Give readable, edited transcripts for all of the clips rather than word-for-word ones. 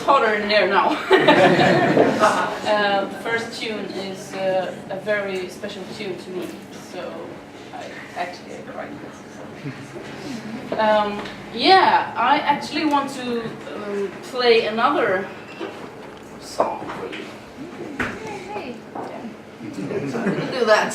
hotter in there now. The first tune is a very special tune to me, so I actually cried this. Yeah, I actually want to play another song for you. Hey. Yeah. We'll do that.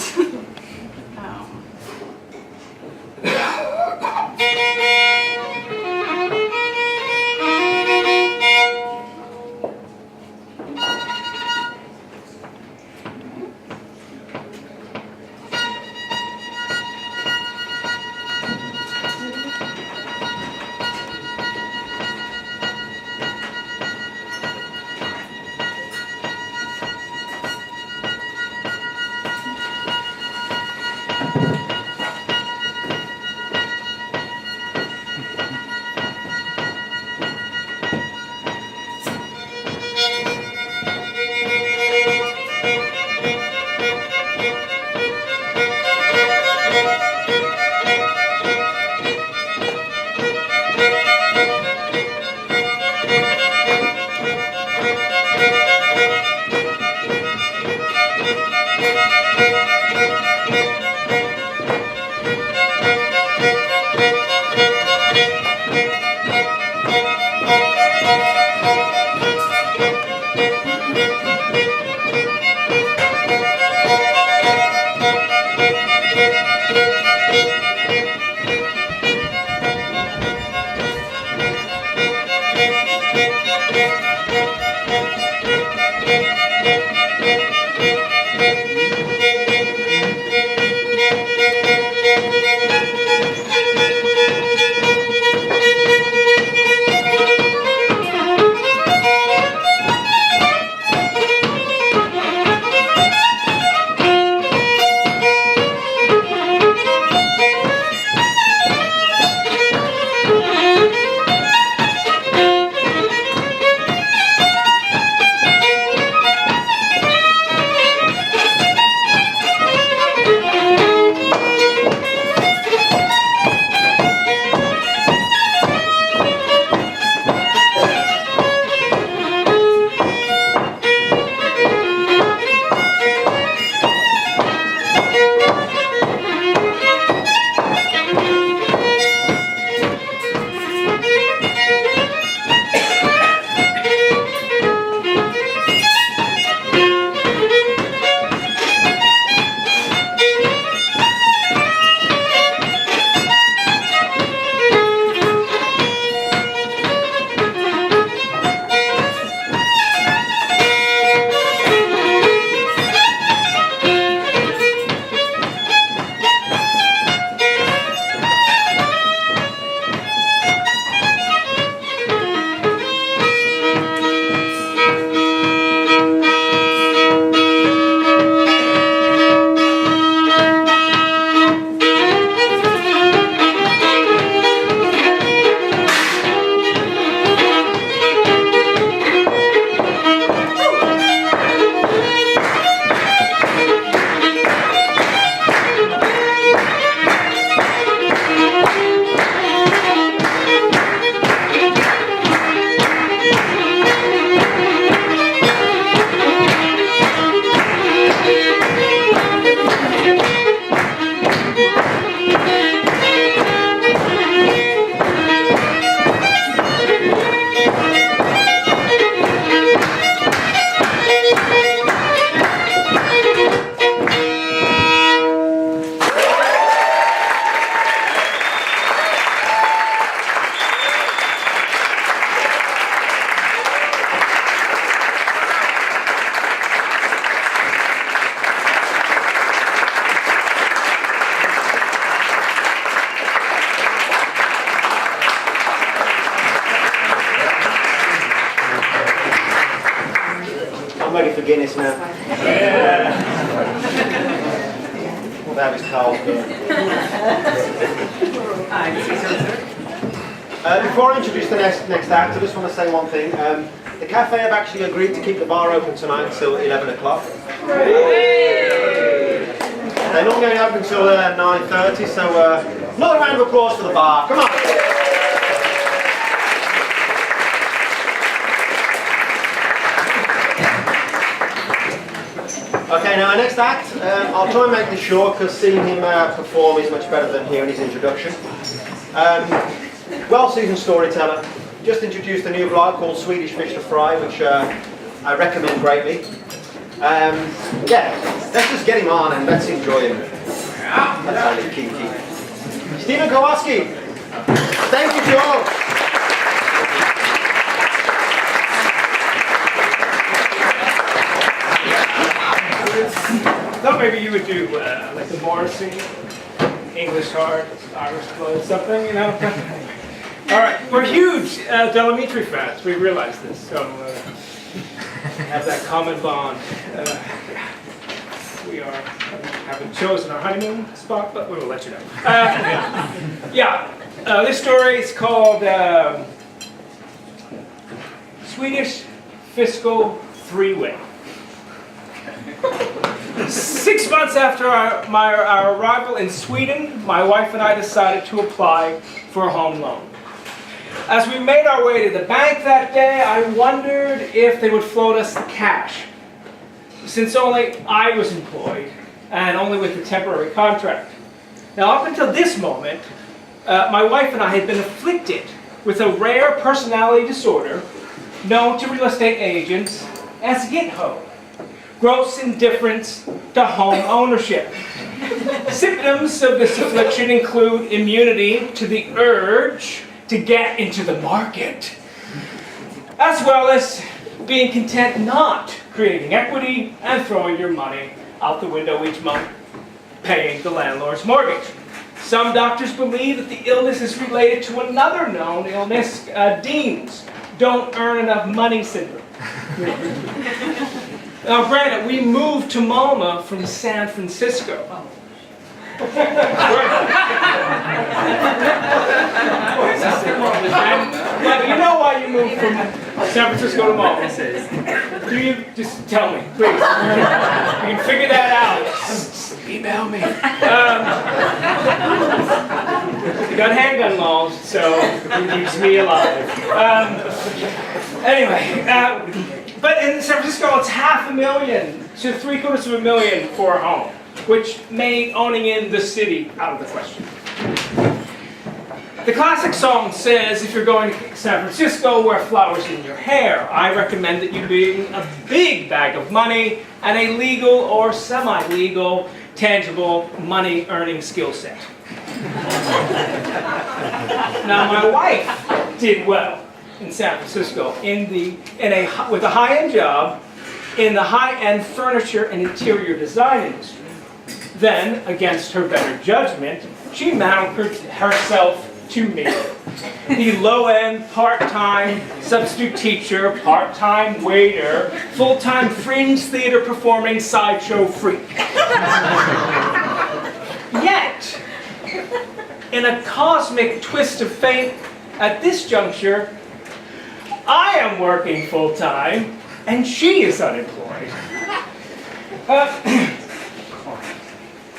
ready for Guinness now. Yeah. That was cold. Before I introduce the next act, I just want to say one thing. The cafe have actually agreed to keep the bar open tonight until 11 o'clock. They're not going open until 9:30, so another round of applause for the bar. Come on. Okay, now our next act, I'll try and make this short because seeing him perform is much better than hearing his introduction. Well-seasoned storyteller, just introduced a new vlog called Swedish Fish to Fry, which I recommend greatly. Yeah, let's just get him on and let's enjoy him. That sounded kinky. Stephen Kowalski, thank you, Joe. Thought maybe you would do like the Morrissey, English Heart, Irish Blood, something, you know? All right, we're huge Delamitri fans. We realize this, so have that common bond. We haven't chosen our honeymoon spot, but we will let you know. This story is called Swedish Fiscal Three-Way. 6 months after our arrival in Sweden, my wife and I decided to apply for a home loan. As we made our way to the bank that day, I wondered if they would float us the cash, since only I was employed and only with a temporary contract. Now, up until this moment, my wife and I had been afflicted with a rare personality disorder known to real estate agents as GITHO. Gross indifference to home ownership. Symptoms of this affliction include immunity to the urge to get into the market, as well as being content not creating equity and throwing your money out the window each month, paying the landlord's mortgage. Some doctors believe that the illness is related to another known illness, Dean's don't earn enough money syndrome. Now, granted, we moved to Malmö from San Francisco. Well, you know why you moved from San Francisco to Malmö? Do you? Just tell me, please. You can figure that out. Email me. You got handgun laws, so it keeps me alive. Anyway. But in San Francisco, it's $500,000 to $750,000 for a home, which made owning in the city out of the question. The classic song says, if you're going to San Francisco, wear flowers in your hair. I recommend that you bring a big bag of money and a legal or semi-legal, tangible money-earning skill set. Now, my wife did well in San Francisco with a high-end job in the high-end furniture and interior design industry. Then, against her better judgment, she mounted herself to me, the low-end part-time substitute teacher, part-time waiter, full-time fringe theater performing sideshow freak. Yet, in a cosmic twist of fate, at this juncture, I am working full-time, and she is unemployed.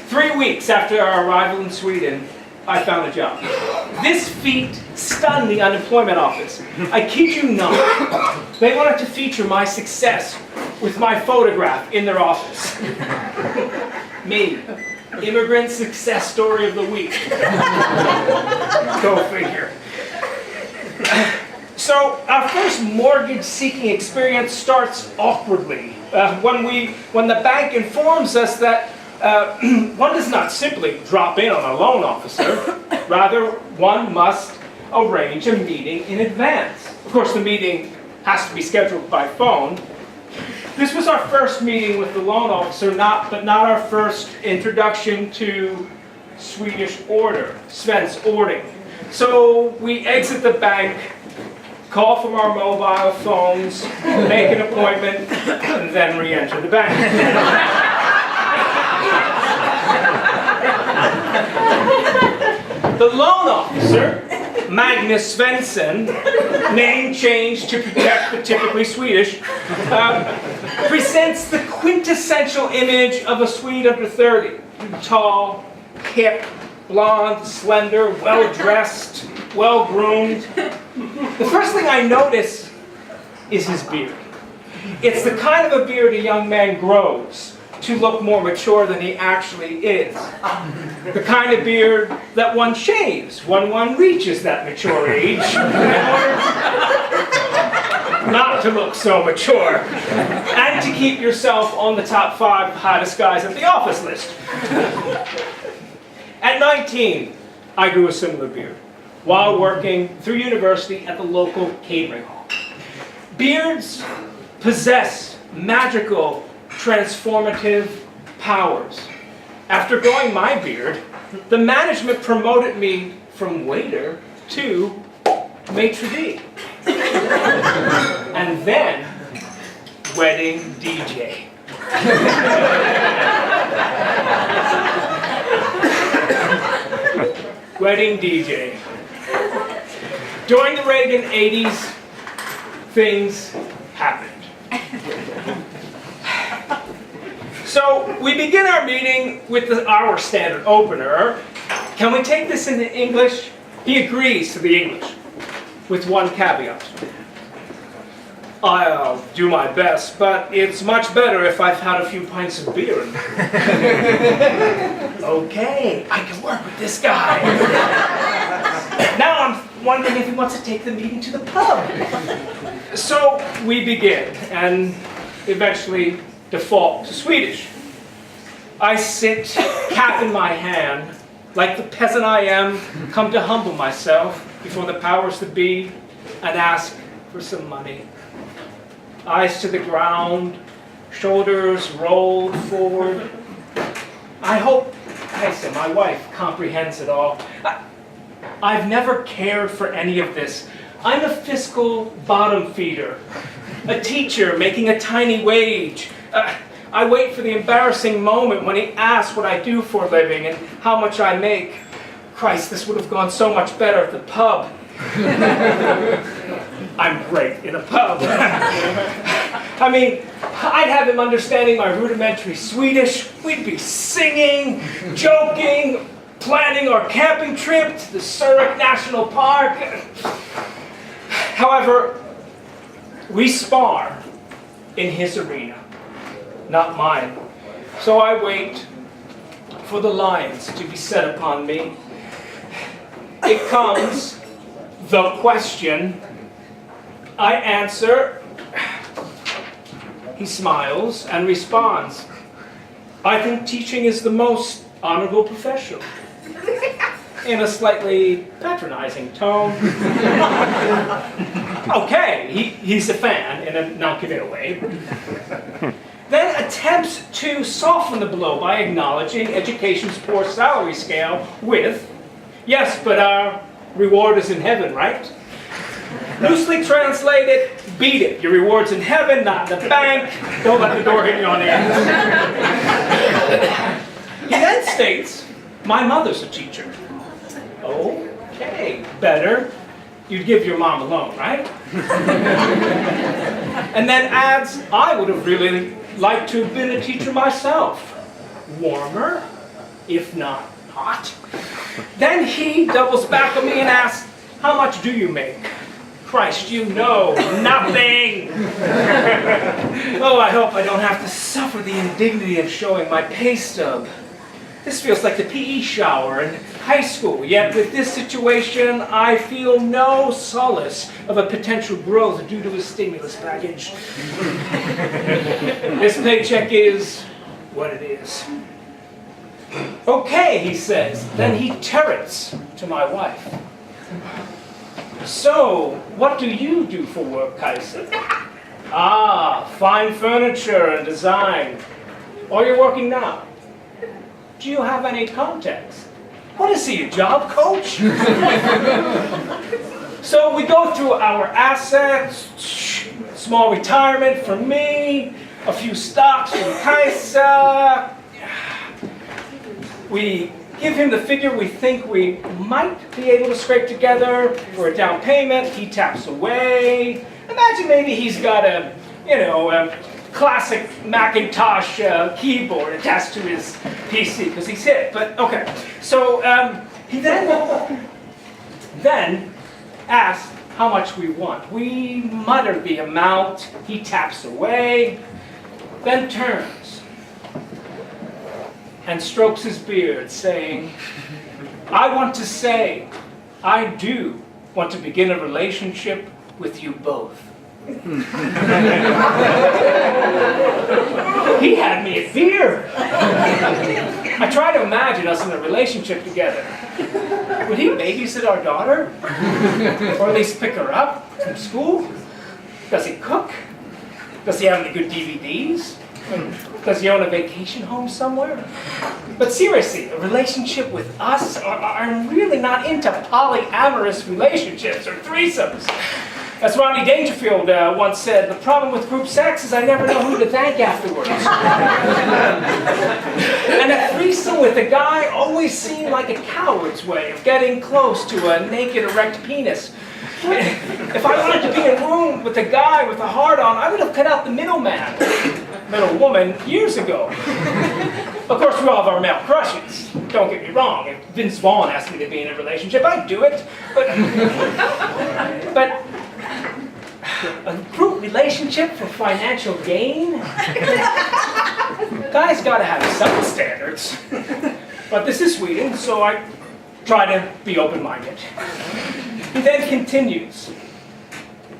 3 weeks after our arrival in Sweden, I found a job. This feat stunned the unemployment office. I kid you not. They wanted to feature my success with my photograph in their office. Me, immigrant success story of the week. Go figure. So our first mortgage-seeking experience starts awkwardly when the bank informs us that one does not simply drop in on a loan officer. Rather, one must arrange a meeting in advance. Of course, the meeting has to be scheduled by phone. This was our first meeting with the loan officer, but not our first introduction to Swedish order, Svensk ordning. So we exit the bank, call from our mobile phones, make an appointment, and then re-enter the bank. The loan officer, Magnus Svensson, name changed to protect the typically Swedish, presents the quintessential image of a Swede under 30. Tall, hip, blonde, slender, well-dressed, well-groomed. The first thing I notice is his beard. It's the kind of a beard a young man grows to look more mature than he actually is. The kind of beard that one shaves when one reaches that mature age in order not to look so mature and to keep yourself on the top 5 hottest guys at the office list. At 19, I grew a similar beard while working through university at the local catering hall. Beards possess magical, transformative powers. After growing my beard, the management promoted me from waiter to maitre d'. And then, wedding DJ. Wedding DJ. During the Reagan 80s, things happened. So we begin our meeting with our standard opener. Can we take this into English? He agrees to the English, with one caveat. I'll do my best, but it's much better if I've had a few pints of beer. Okay, I can work with this guy. Now I'm wondering if he wants to take the meeting to the pub. So we begin, and eventually default to Swedish. I sit, cap in my hand, like the peasant I am, come to humble myself before the powers that be, and ask for some money. Eyes to the ground, shoulders rolled forward. I hope Kaisa, my wife, comprehends it all. I've never cared for any of this. I'm a fiscal bottom feeder, a teacher making a tiny wage. I wait for the embarrassing moment when he asks what I do for a living and how much I make. Christ, this would have gone so much better at the pub. I'm great in a pub. I mean, I'd have him understanding my rudimentary Swedish. We'd be singing, joking, planning our camping trip to the Zurich National Park. However, we spar in his arena, not mine. So I wait for the lines to be set upon me. It comes, the question. I answer. He smiles and responds, I think teaching is the most honorable profession. In a slightly patronizing tone. Okay, he's a fan in a non-committal way. Then attempts to soften the blow by acknowledging education's poor salary scale with, yes, but our reward is in heaven, right? Loosely translated, beat it. Your reward's in heaven, not in the bank. Don't let the door hit you on the ass. He then states, my mother's a teacher. Okay, better. You'd give your mom a loan, right? And then adds, I would have really liked to have been a teacher myself. Warmer, if not hot. Then he doubles back on me and asks, how much do you make? Christ, you know, nothing. Oh, I hope I don't have to suffer the indignity of showing my pay stub. This feels like the PE shower in high school, yet with this situation, I feel no solace of a potential growth due to a stimulus package. This paycheck is what it is. Okay, he says. Then he turrets to my wife. So, what do you do for work, Kaisa? Ah, fine furniture and design. Or you're working now. Do you have any contacts? What is he, a job coach? So we go through our assets, small retirement for me, a few stocks from Kaisa. We give him the figure we think we might be able to scrape together for a down payment. He taps away. Imagine maybe he's got a classic Macintosh keyboard attached to his PC because he's hip. But okay, so he then asks how much we want. We mutter the amount. He taps away, then turns. and strokes his beard, saying, "I want to say, I do want to begin a relationship with you both." He had me at fear. I try to imagine us in a relationship together. Would he babysit our daughter? Or at least pick her up from school? Does he cook? Does he have any good DVDs? Does he own a vacation home somewhere? But seriously, a relationship with us? I'm really not into polyamorous relationships or threesomes. As Rodney Dangerfield once said, the problem with group sex is I never know who to thank afterwards. And a threesome with a guy always seemed like a coward's way of getting close to a naked erect penis. If I wanted to be in a room with a guy with a hard-on, I would have cut out the middleman, middle woman, years ago. Of course, we all have our male crushes. Don't get me wrong. If Vince Vaughn asked me to be in a relationship, I'd do it. But a group relationship for financial gain? Guys gotta have some standards. But this is Sweden, so I try to be open-minded. He then continues,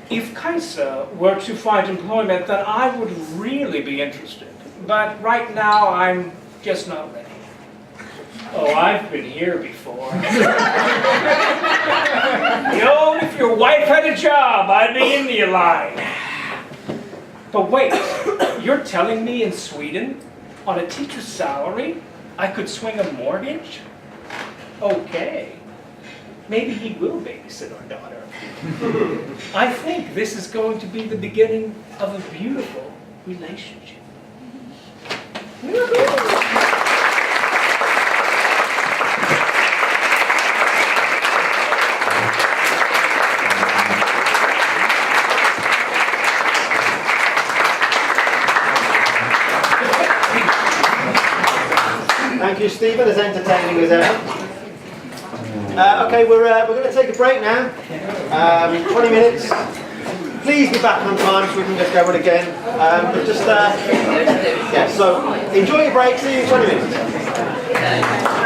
if Kajsa were to find employment, then I would really be interested. But right now, I'm just not ready. Oh, I've been here before. If your wife had a job, I'd be in the line. But wait, you're telling me in Sweden, on a teacher's salary, I could swing a mortgage? Okay. Maybe he will babysit our daughter. I think this is going to be the beginning of a beautiful relationship. Thank you, Stephen, as entertaining as ever. Okay, we're going to take a break now. 20 minutes. Please be back on time so we can just go it again. So enjoy your break. See you in 20 minutes.